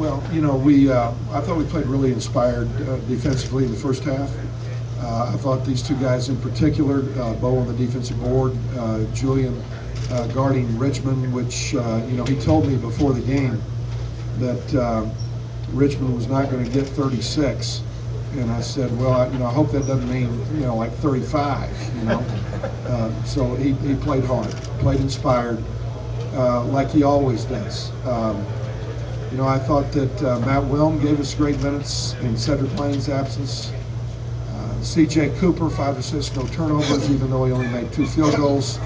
Well, I thought we played really inspired defensively in the first half. I thought these two guys in particular, Bo on the defensive board, Julian guarding Richmond, which, he told me before the game that Richmond was not going to get 36. And I said, well, I hope that doesn't mean, like 35, So he played hard, played inspired, like he always does. I thought that Matt Wilm gave us great minutes in Cedric Lane's absence. C.J. Cooper, 5 assists, no turnovers, even though he only made 2 field goals.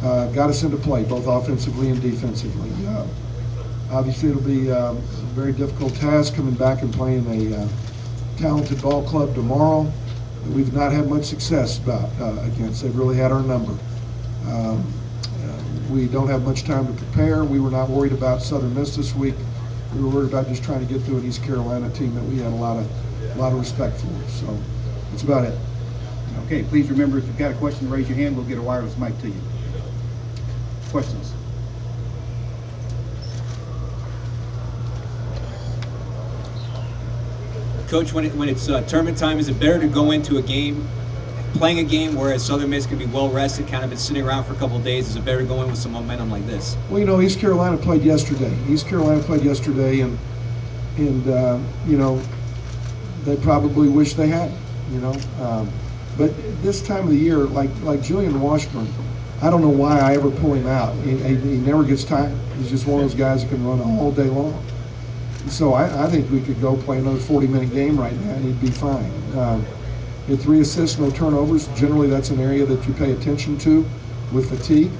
Got us into play, both offensively and defensively. Obviously, it'll be a very difficult task coming back and playing a talented ball club tomorrow that we've not had much success against. They've really had our number. We don't have much time to prepare. We were not worried about Southern Miss this week. We were worried about just trying to get through an East Carolina team that we had a lot of respect for. So that's about it. Okay, please remember, if you've got a question, raise your hand. We'll get a wireless mic to you. Questions? Coach, when it's tournament time, is it better to go into a game, playing a game, whereas Southern Miss can be well rested, kind of been sitting around for a couple of days? Is it better to go in with some momentum like this? Well, East Carolina played yesterday. And they probably wish they had. But this time of the year, like Julian Washburn, I don't know why I ever pull him out. He never gets tired. He's just one of those guys that can run all day long. So I think we could go play another 40-minute game right now and he'd be fine. He had 3 assists, no turnovers. Generally, that's an area that you pay attention to with fatigue.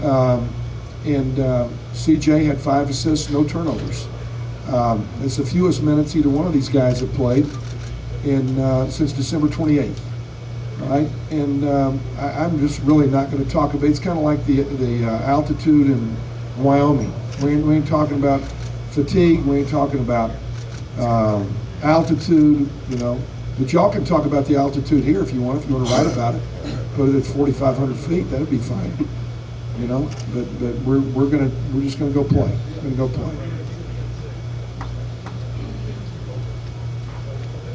And CJ had 5 assists, no turnovers. It's the fewest minutes either one of these guys have played since December 28th. Right? And I'm just really not going to talk about it. It's kind of like the altitude in Wyoming. We ain't talking about fatigue, we ain't talking about altitude, but y'all can talk about the altitude here if you want to write about it. Put it at 4,500 feet, that'd be fine. But we're just gonna go play.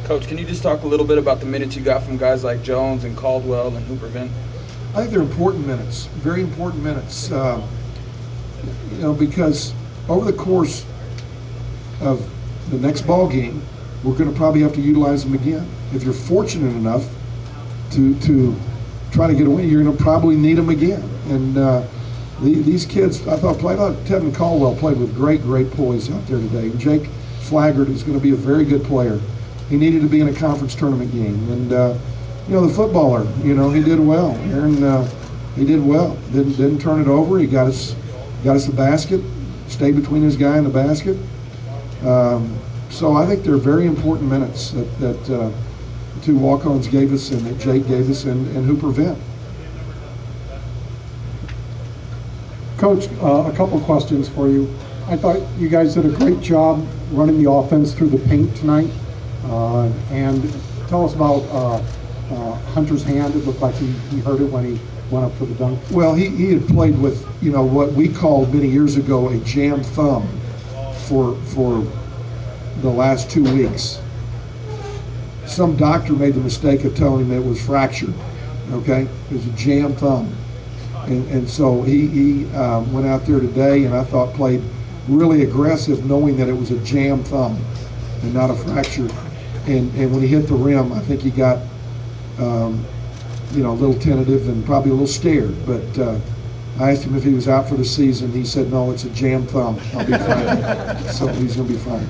Coach, can you just talk a little bit about the minutes you got from guys like Jones and Caldwell and Hooper Vint? I think they're important minutes, very important minutes, because over the course of the next ball game, we're going to probably have to utilize them again. If you're fortunate enough to try to get a win, you're going to probably need them again. And these kids, I thought Tevin Caldwell played with great poise out there today. And Jake Flaggart is going to be a very good player. He needed to be in a conference tournament game. And the footballer, he did well. Aaron, he did well. Didn't turn it over. He got us the basket. Stayed between his guy and the basket. So I think they're very important minutes that the 2 walk-ons gave us and that Jake gave us and Hooper Vint. Coach, a couple of questions for you. I thought you guys did a great job running the offense through the paint tonight. And tell us about Hunter's hand. It looked like he hurt it when he went up for the dunk. Well, he had played with, what we called many years ago a jam thumb for the last 2 weeks. Some doctor made the mistake of telling him it was fractured. Okay, it was a jam thumb, and so he went out there today, and I thought played really aggressive, knowing that it was a jam thumb and not a fracture. And when he hit the rim, I think he got a little tentative and probably a little scared. But I asked him if he was out for the season. He said, no, it's a jam thumb. I'll be fine. So he's going to be fine.